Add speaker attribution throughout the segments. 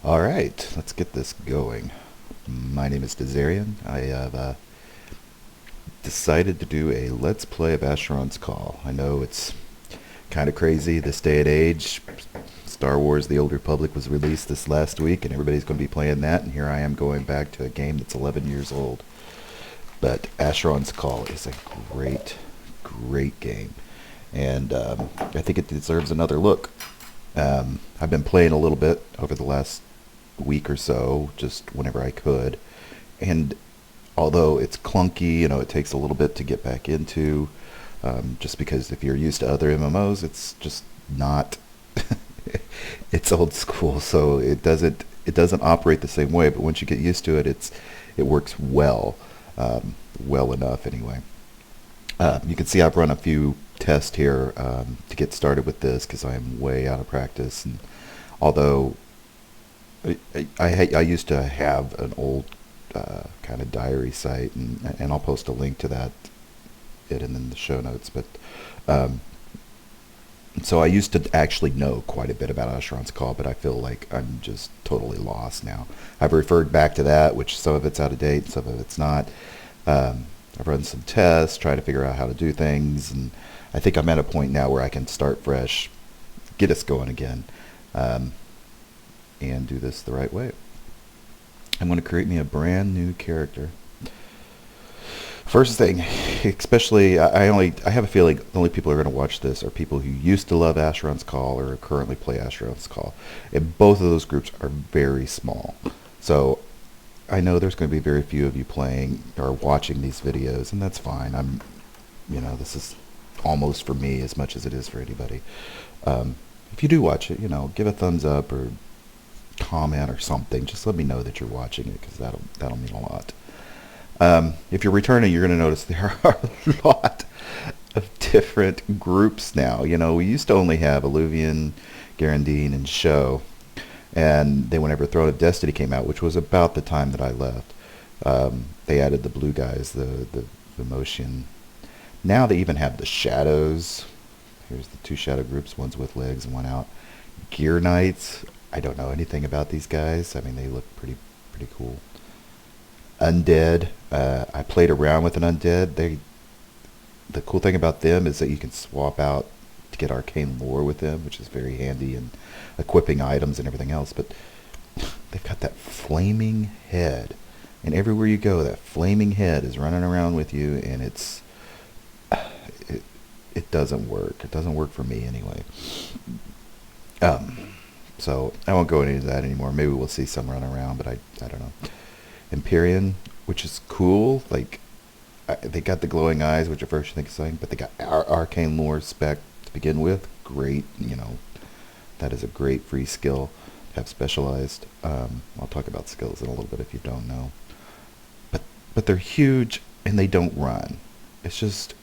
Speaker 1: Alright, let's get this going. My name is Dizzarian. I have decided to do a Let's Play of Asheron's Call. I know it's kind of crazy this day and age. Star Wars The Old Republic was released this last week, and everybody's going to be playing that, and here I am going back to a game that's 11 years old. But Asheron's Call is a great, great game, and I think it deserves another look. I've been playing a little bit over the last week or so, just whenever I could, and although it's clunky, it takes a little bit to get back into, just because if you're used to other MMOs, it's just not. It's old school, so it doesn't operate the same way. But once you get used to it, it works well, well enough anyway. You can see I've run a few tests here to get started with this because I'm way out of practice. And although I used to have an old kind of diary site, and I'll post a link to that and in the show notes. But so I used to actually know quite a bit about Asheron's Call, but I feel like I'm just totally lost now. I've referred back to that, which some of it's out of date, some of it's not. I've run some tests, trying to figure out how to do things, and I think I'm at a point now where I can start fresh, get us going again, and do this the right way. I'm going to create me a brand new character. First thing, especially, I have a feeling the only people who are going to watch this are people who used to love Asheron's Call or currently play Asheron's Call. And both of those groups are very small. So I know there's going to be very few of you playing or watching these videos, and that's fine. This is almost for me as much as it is for anybody. If you do watch it, give a thumbs up or comment or something. Just let me know that you're watching it, because that'll mean a lot. If you're returning, you're going to notice there are a lot of different groups now. We used to only have Alluvian, Garandine, and Show, and then whenever Throne of Destiny came out, which was about the time that I left, they added the blue guys, the Motion. Now they even have the Shadows. Here's the two shadow groups, one's with legs and one out. Gear Knights. I don't know anything about these guys. I mean, they look pretty cool. Undead. I played around with an Undead. The cool thing about them is that you can swap out to get arcane lore with them, which is very handy in equipping items and everything else. But they've got that flaming head, and everywhere you go, that flaming head is running around with you, and it doesn't work. It doesn't work for me anyway. So I won't go into that anymore. Maybe we'll see some run around, but I don't know. Empyrean, which is cool. Like, they got the glowing eyes, which at first you think is something, but they got arcane lore spec to begin with. Great, that is a great free skill to have specialized. I'll talk about skills in a little bit if you don't know. But they're huge and they don't run. It's just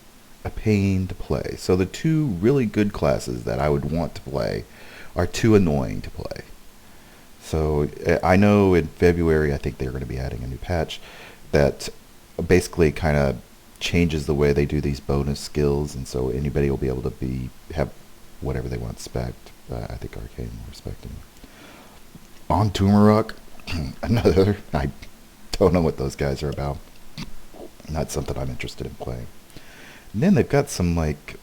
Speaker 1: a pain to play. So the two really good classes that I would want to play are too annoying to play. So I know in February, I think they're going to be adding a new patch that basically kind of changes the way they do these bonus skills, and so anybody will be able to have whatever they want spec. I think arcane will respect them. On Turmeric, another. I don't know what those guys are about. Not something I'm interested in playing. And then they've got some like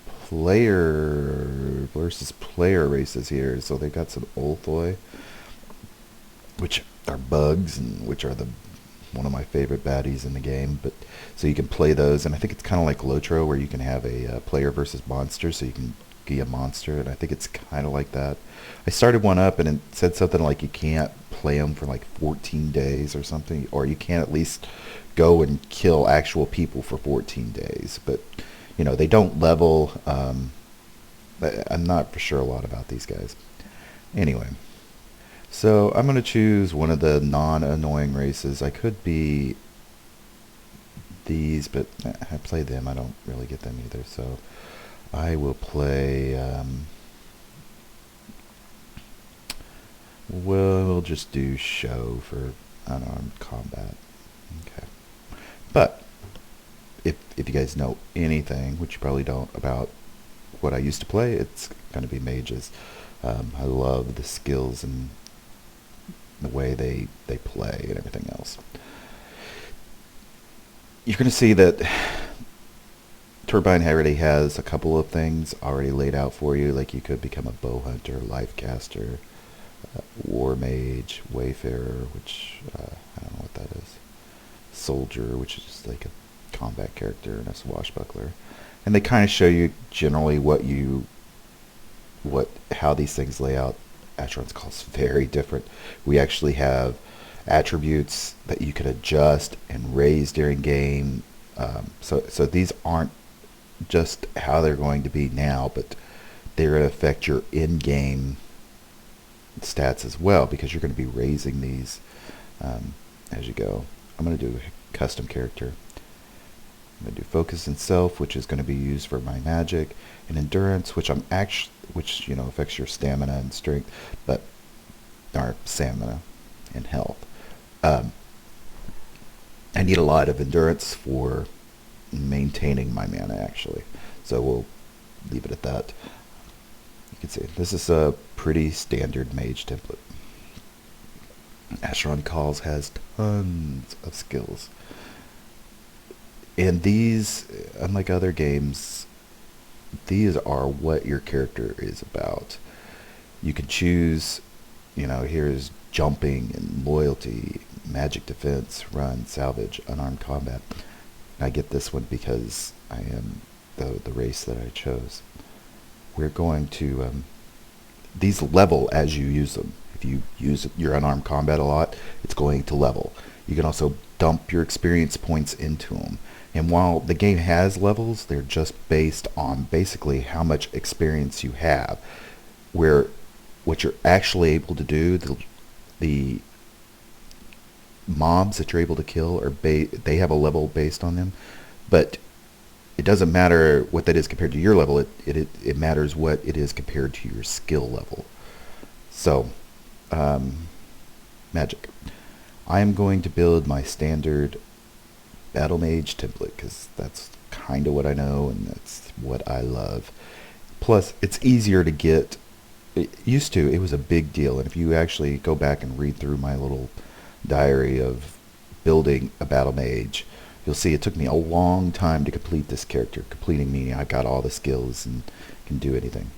Speaker 1: player versus player races here. So they've got some Ulthoi, which are bugs, and which are one of my favorite baddies in the game. But so you can play those, and I think it's kind of like Lotro, where you can have a player versus monster, so you can be a monster, and I think it's kind of like that. I started one up, and it said something like you can't play them for like 14 days or something, or you can't at least go and kill actual people for 14 days. But they don't level. I'm not for sure a lot about these guys. Anyway, so I'm going to choose one of the non-annoying races. I could be these, but I play them. I don't really get them either. So I will play. We'll just do Show for unarmed combat. Okay, but if you guys know anything, which you probably don't, about what I used to play, it's going to be mages. I love the skills and the way they play and everything else. You're going to see that Turbine already has a couple of things already laid out for you, like you could become a bow hunter, life caster, war mage, wayfarer, which I don't know what that is, soldier, which is just like a combat character, and a swashbuckler. And they kind of show you generally how these things lay out. Asheron's Call is very different. We actually have attributes that you can adjust and raise during game. So these aren't just how they're going to be now, but they're going to affect your in-game stats as well, because you're going to be raising these as you go. I'm going to do a custom character. I'm going to do focus and self, which is going to be used for my magic, and endurance, which affects your stamina and strength, but our stamina and health. I need a lot of endurance for maintaining my mana, actually, so we'll leave it at that. You can see this is a pretty standard mage template. Asheron Calls has tons of skills, and these, unlike other games, these are what your character is about. You can choose, here's jumping and loyalty, magic defense, run, salvage, unarmed combat. I get this one because I am the race that I chose. We're going to, these level as you use them. If you use your unarmed combat a lot, it's going to level. You can also dump your experience points into them. And while the game has levels, they're just based on basically how much experience you have. Where what you're actually able to do, the mobs that you're able to kill they have a level based on them, but it doesn't matter what that is compared to your level. It matters what it is compared to your skill level. So, magic. I am going to build my standard battlemage template because that's kind of what I know and that's what I love. Plus, it's easier to get. It was a big deal, and if you actually go back and read through my little diary of building a battle mage, you'll see it took me a long time to complete this character. Completing meaning I got all the skills and can do anything.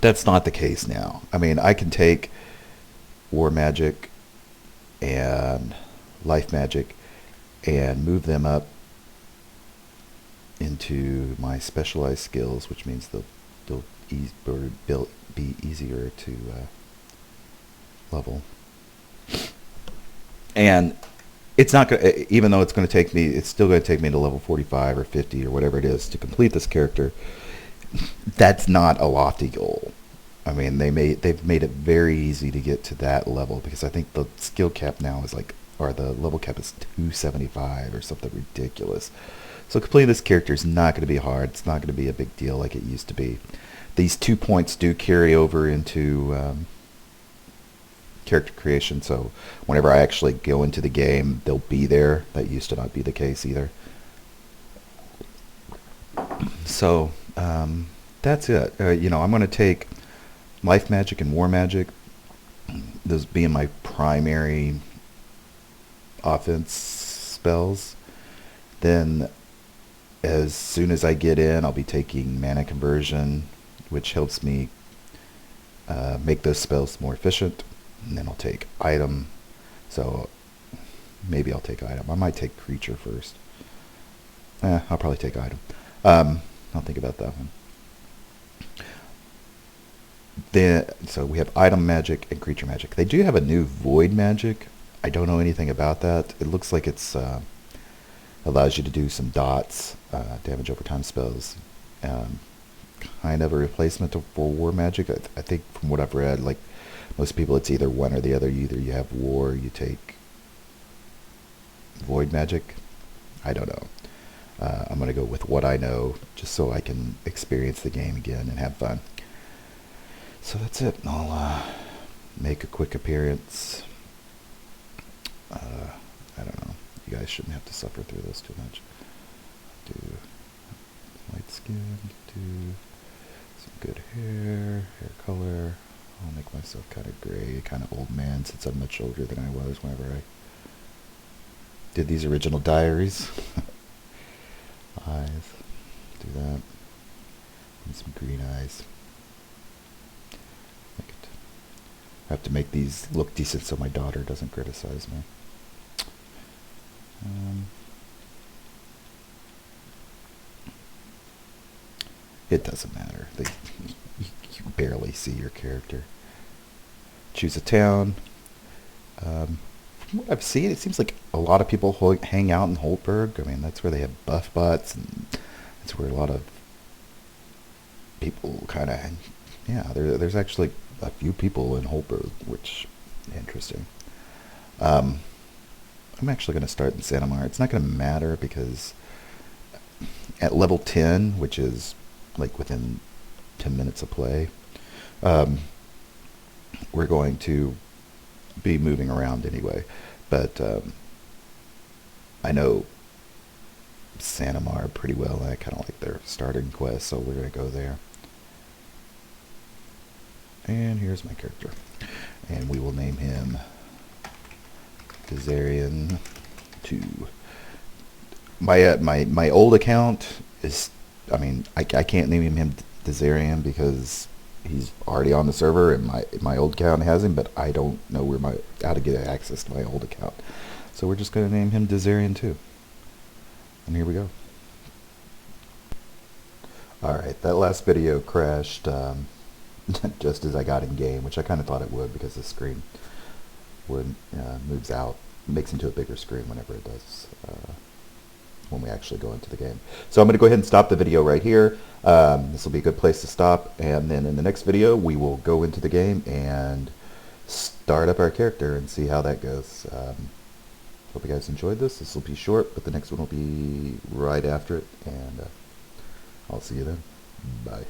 Speaker 1: That's not the case now. I mean, I can take war magic and life magic and move them up into my specialized skills, which means they'll be easier to level. And it's not going to, even though it's still going to take me to level 45 or 50 or whatever it is to complete this character. That's not a lofty goal. I mean, they've made it very easy to get to that level, because I think the skill cap now is the level cap is 275 or something ridiculous. So completing this character is not going to be hard. It's not going to be a big deal like it used to be. These 2 points do carry over into character creation, so whenever I actually go into the game, they'll be there. That used to not be the case either. So that's it. I'm going to take life magic and war magic, those being my primary offense spells. Then as soon as I get in, I'll be taking mana conversion, which helps me make those spells more efficient. And then I'll take item. So maybe I'll take item. I might take creature first. I'll probably take item. I'll think about that one. So we have item magic and creature magic. They do have a new void magic. I don't know anything about that. It looks like it's allows you to do some dots, damage over time spells. Kind of a replacement for war magic. I think from what I've read, like most people, it's either one or the other. Either you have war, or you take void magic. I don't know. I'm going to go with what I know, just so I can experience the game again and have fun. So that's it. I'll make a quick appearance. I don't know. You guys shouldn't have to suffer through this too much. Do light skin, do some good hair color. I'll make myself kind of gray, kind of old man, since I'm much older than I was whenever I did these original diaries. Eyes. Do that. And some green eyes. I have to make these look decent so my daughter doesn't criticize me. It doesn't matter. You barely see your character. Choose a town. From what I've seen, it seems like a lot of people hang out in Holtberg. I mean, that's where they have buff bots, and that's where a lot of people kind of, yeah, there's actually a few people in Holtberg, which interesting. I'm actually going to start in Santa Mara. It's not going to matter because at level 10, which is like within 10 minutes of play, we're going to be moving around anyway. But I know Santa Mara pretty well. I kind of like their starting quest, so we're going to go there. And here's my character. And we will name him Dizzarian 2. My old account is, I mean, I can't name him Dizzarian because he's already on the server, and my old account has him, but I don't know how to get access to my old account. So we're just going to name him Dizzarian 2. And here we go. Alright, that last video crashed just as I got in game, which I kind of thought it would because the screen moves out, makes into a bigger screen whenever it does, when we actually go into the game. So I'm going to go ahead and stop the video right here. This will be a good place to stop, and then in the next video we will go into the game and start up our character and see how that goes. Hope you guys enjoyed this. This will be short, but the next one will be right after it, and I'll see you then. Bye.